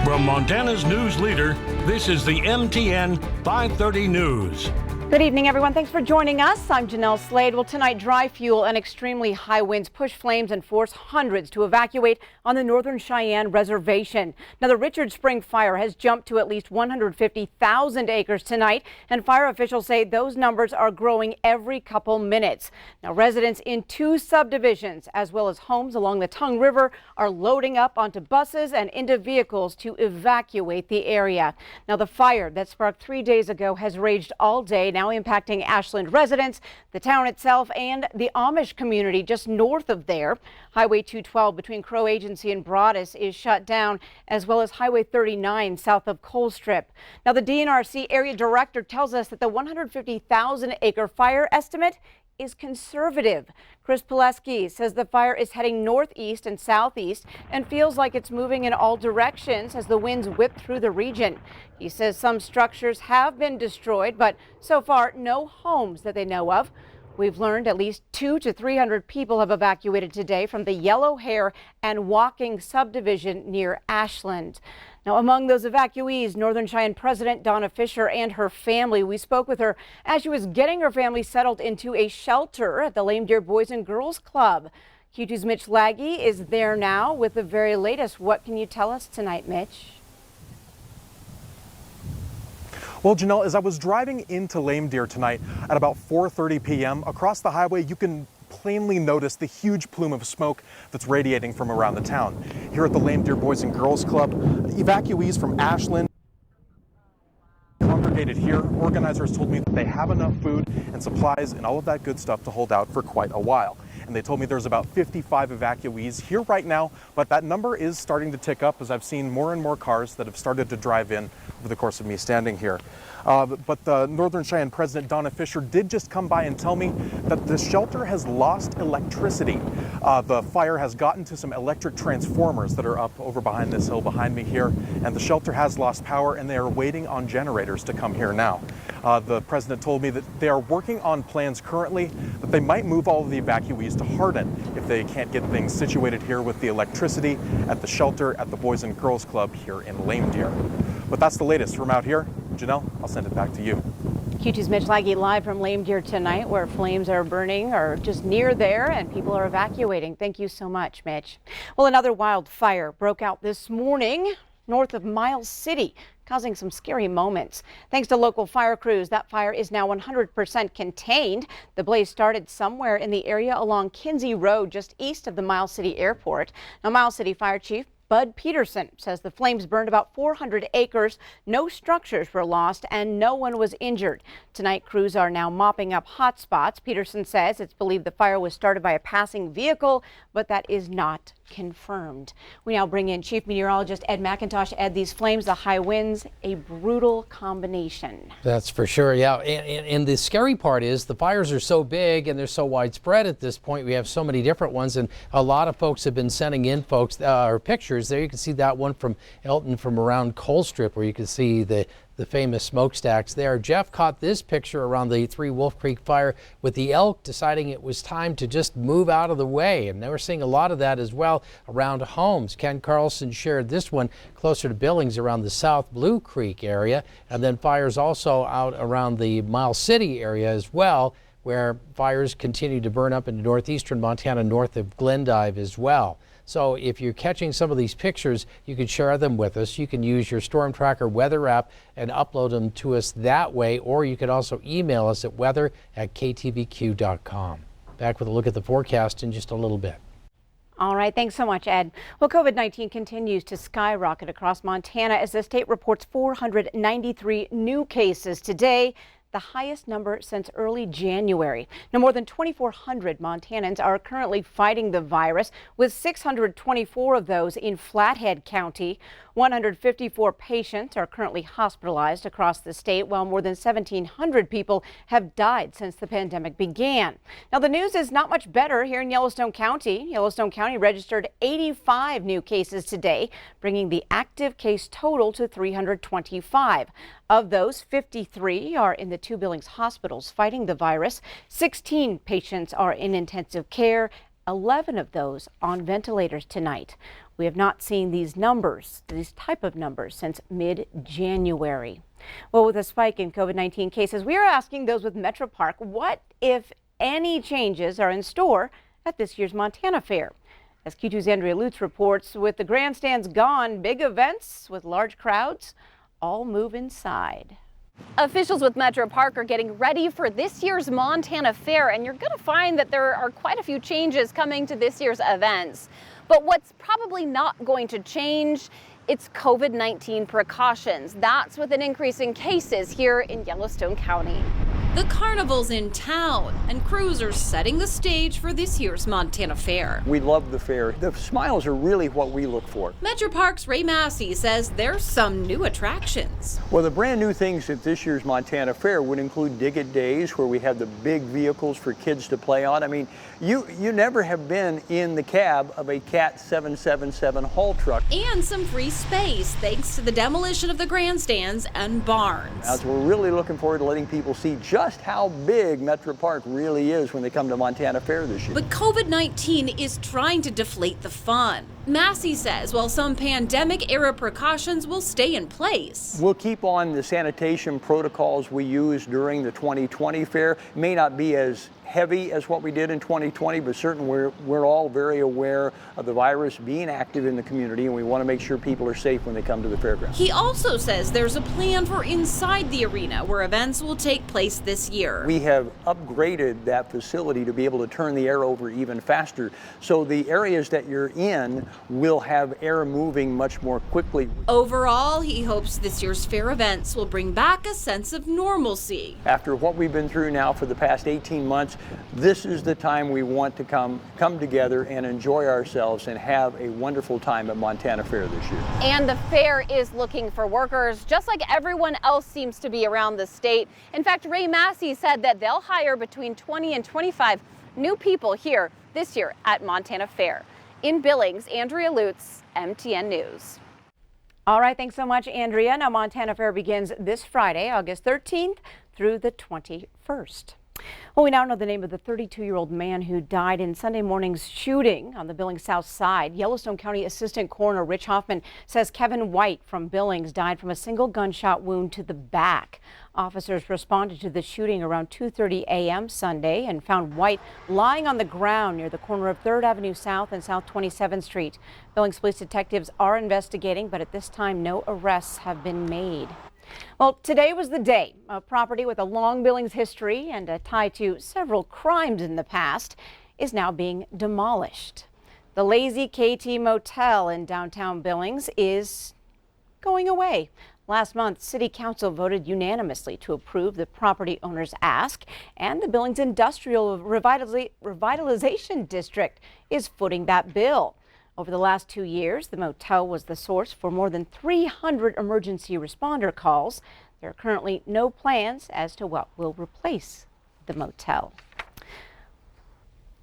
From Montana's news leader, this is the MTN 530 News. Good evening, everyone. Thanks for joining us. I'm Jeanelle Slade. Well, tonight, dry fuel and extremely high winds push flames and force hundreds to evacuate on the Northern Cheyenne Reservation. Now, the Richard Spring fire has jumped to at least 150,000 acres tonight, and fire officials say those numbers are growing every couple minutes. Now, residents in 2 subdivisions, as well as homes along the Tongue River, are loading up onto buses and into vehicles to evacuate the area. Now, the fire that sparked 3 days ago has raged all day, now impacting Ashland residents, the town itself, and the Amish community just north of there. Highway 212 between Crow Agency and Broadus is shut down, as well as Highway 39 south of Colstrip. Now, the DNRC area director tells us that the 150,000 acre fire estimate is conservative. Chris Pileski says the fire is heading northeast and southeast and feels like it's moving in all directions as the winds whip through the region. He says some structures have been destroyed, but so far no homes that they know of. We've learned at least 200 to 300 people have evacuated today from the Yellow Hair and Walking subdivision near Ashland. Now, among those evacuees, Northern Cheyenne President Donna Fisher and her family. We spoke with her as she was getting her family settled into a shelter at the Lame Deer Boys and Girls Club. KT's Mitch Laggy is there now with the very latest. What can you tell us tonight, Mitch? Well, Jeanelle, as I was driving into Lame Deer tonight at about 4:30 p.m. across the highway, you can plainly notice the huge plume of smoke that's radiating from around the town. Here at the Lame Deer Boys and Girls Club, evacuees from Ashland congregated here. Organizers told me that they have enough food and supplies and all of that good stuff to hold out for quite a while. And they told me there's about 55 evacuees here right now, but that number is starting to tick up as I've seen more and more cars that have started to drive in over the course of me standing here. But the Northern Cheyenne President Donna Fisher did just come by and tell me that the shelter has lost electricity. The fire has gotten to some electric transformers that are up over behind this hill behind me here, and the shelter has lost power and they are waiting on generators to come here now. The president told me that they are working on plans currently that they might move all of the evacuees to Hardin if they can't get things situated here with the electricity at the shelter at the Boys and Girls Club here in Lame Deer. But that's the latest from out here. Janelle, I'll send it back to you. KT's Mitch Laggy live from Lame Deer tonight, where flames are burning or just near there and people are evacuating. Thank you so much, Mitch. Well, another wildfire broke out this morning north of Miles City, causing some scary moments. Thanks to local fire crews, that fire is now 100% contained. The blaze started somewhere in the area along Kinsey Road, just east of the Miles City Airport. Now, Miles City Fire Chief Bud Peterson says the flames burned about 400 acres. No structures were lost and no one was injured. Tonight, crews are now mopping up hot spots. Peterson says it's believed the fire was started by a passing vehicle, but that is not confirmed. We now bring in Chief Meteorologist Ed McIntosh. Ed, these flames, the high winds, a brutal combination. That's for sure, yeah. And the scary part is the fires are so big and they're so widespread at this point. We have so many different ones, and a lot of folks have been sending in or pictures. There you can see that one from Elton from around Colstrip, where you can see the famous smokestacks there. Jeff caught this picture around the Three Wolf Creek fire with the elk deciding it was time to just move out of the way. And we're seeing a lot of that as well around homes. Ken Carlson shared this one closer to Billings around the South Blue Creek area. And then fires also out around the Miles City area as well, where fires continue to burn up into northeastern Montana north of Glendive as well. So if you're catching some of these pictures, you can share them with us. You can use your Storm Tracker weather app and upload them to us that way, or you can also email us at weather@ktvq.com. Back with a look at the forecast in just a little bit. All right, thanks so much, Ed. Well, COVID-19 continues to skyrocket across Montana as the state reports 493 new cases today, the highest number since early January. Now, more than 2,400 Montanans are currently fighting the virus, with 624 of those in Flathead County. 154 patients are currently hospitalized across the state, while more than 1,700 people have died since the pandemic began. Now, the news is not much better here in Yellowstone County. Yellowstone County registered 85 new cases today, bringing the active case total to 325. Of those, 53 are in the 2 Billings hospitals fighting the virus. 16 patients are in intensive care, 11 of those on ventilators tonight. We have not seen these type of numbers, since mid-January. Well, with a spike in COVID-19 cases, we are asking those with Metro Park what, if any, changes are in store at this year's Montana Fair. As Q2's Andrea Lutz reports, with the grandstands gone, big events with large crowds all move inside. Officials with Metro Park are getting ready for this year's Montana Fair, and you're going to find that there are quite a few changes coming to this year's events. But what's probably not going to change, it's COVID-19 precautions. That's with an increase in cases here in Yellowstone County. The carnival's in town, and crews are setting the stage for this year's Montana Fair. We love the fair. The smiles are really what we look for. Metro Park's Ray Massey says there's some new attractions. Well, the brand new things at this year's Montana Fair would include Dig It Days, where we have the big vehicles for kids to play on. I mean, you never have been in the cab of a Cat 777 haul truck. And some free space, thanks to the demolition of the grandstands and barns. Now, so we're really looking forward to letting people see just how big Metro Park really is when they come to Montana Fair this year. But COVID-19 is trying to deflate the fun. Massey says while some pandemic-era precautions will stay in place. We'll keep on the sanitation protocols we used during the 2020 fair. It may not be as heavy as what we did in 2020, but certainly we're all very aware of the virus being active in the community, and we want to make sure people are safe when they come to the fairground. He also says there's a plan for inside the arena where events will take place this year. We have upgraded that facility to be able to turn the air over even faster, so the areas that you're in will have air moving much more quickly. Overall, he hopes this year's fair events will bring back a sense of normalcy. After what we've been through now for the past 18 months, this is the time we want to come together and enjoy ourselves and have a wonderful time at Montana Fair this year. And the fair is looking for workers, just like everyone else seems to be around the state. In fact, Ray Massey said that they'll hire between 20 and 25 new people here this year at Montana Fair. In Billings, Andrea Lutz, MTN News. All right, thanks so much, Andrea. Now, Montana Fair begins this Friday, August 13th through the 21st. Well, we now know the name of the 32-year-old man who died in Sunday morning's shooting on the Billings South Side. Yellowstone County Assistant Coroner Rich Hoffman says Kevin White from Billings died from a single gunshot wound to the back. Officers responded to the shooting around 2:30 a.m. Sunday and found White lying on the ground near the corner of 3rd Avenue South and South 27th Street. Billings police detectives are investigating, but at this time, no arrests have been made. Well, today was the day. A property with a long Billings history and a tie to several crimes in the past is now being demolished. The lazy KT Motel in downtown Billings is going away. Last month, City Council voted unanimously to approve the property owner's ask, and the Billings Industrial Revitalization District is footing that bill. Over the last 2 years, the motel was the source for more than 300 emergency responder calls. There are currently no plans as to what will replace the motel.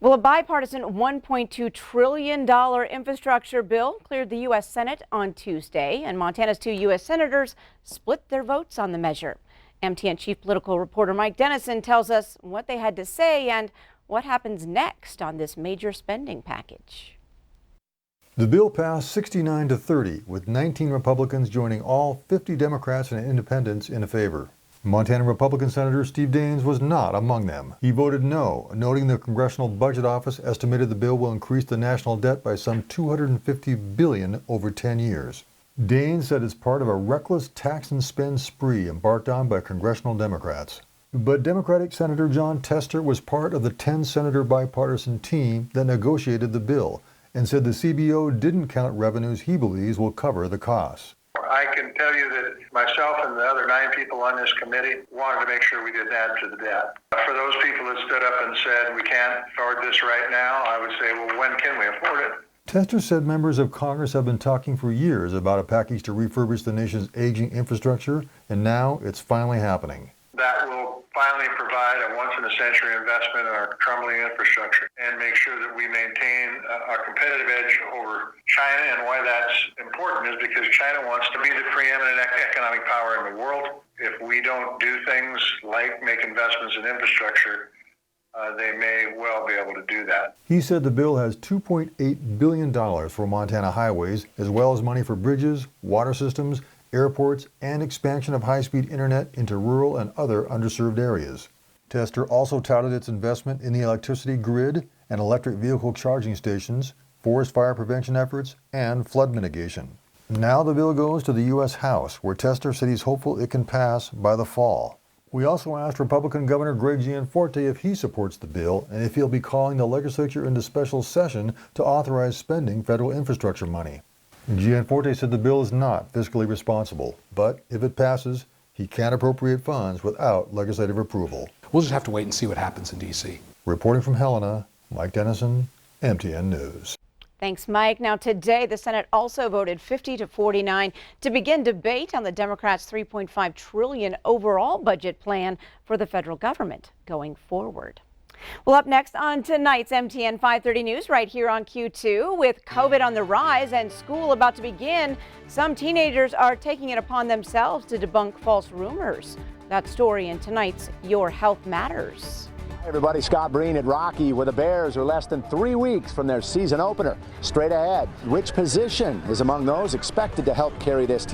Well, a bipartisan $1.2 trillion infrastructure bill cleared the U.S. Senate on Tuesday, and Montana's 2 U.S. senators split their votes on the measure. MTN chief political reporter Mike Dennison tells us what they had to say and what happens next on this major spending package. The bill passed 69-30, with 19 Republicans joining all 50 Democrats and independents in favor. Montana Republican Senator Steve Daines was not among them. He voted no, noting the Congressional Budget Office estimated the bill will increase the national debt by some $250 billion over 10 years. Daines said it's part of a reckless tax and spend spree embarked on by congressional Democrats. But Democratic Senator John Tester was part of the 10-senator bipartisan team that negotiated the bill, and said the CBO didn't count revenues he believes will cover the costs. I can tell you that myself and the other 9 people on this committee wanted to make sure we didn't add to the debt. For those people that stood up and said we can't afford this right now, I would say, well, when can we afford it? Tester said members of Congress have been talking for years about a package to refurbish the nation's aging infrastructure, and now it's finally happening. That will finally provide a once-in-a-century investment in our crumbling infrastructure and make sure that we maintain our competitive edge over China. And why that's important is because China wants to be the preeminent economic power in the world. If we don't do things like make investments in infrastructure, they may well be able to do that. He said the bill has $2.8 billion for Montana highways, as well as money for bridges, water systems, airports, and expansion of high-speed internet into rural and other underserved areas. Tester also touted its investment in the electricity grid and electric vehicle charging stations, forest fire prevention efforts, and flood mitigation. Now the bill goes to the U.S. House, where Tester said he's hopeful it can pass by the fall. We also asked Republican Governor Greg Gianforte if he supports the bill and if he'll be calling the legislature into special session to authorize spending federal infrastructure money. Gianforte said the bill is not fiscally responsible, but if it passes, he can't appropriate funds without legislative approval. We'll just have to wait and see what happens in D.C. Reporting from Helena, Mike Dennison, MTN News. Thanks, Mike. Now, today, the Senate also voted 50-49 to begin debate on the Democrats' $3.5 trillion overall budget plan for the federal government going forward. Well, up next on tonight's MTN 530 News right here on Q2, with COVID on the rise and school about to begin, some teenagers are taking it upon themselves to debunk false rumors. That story in tonight's Your Health Matters. Hey everybody, Scott Breen at Rocky, where the Bears are less than 3 weeks from their season opener. Straight ahead, which position is among those expected to help carry this team?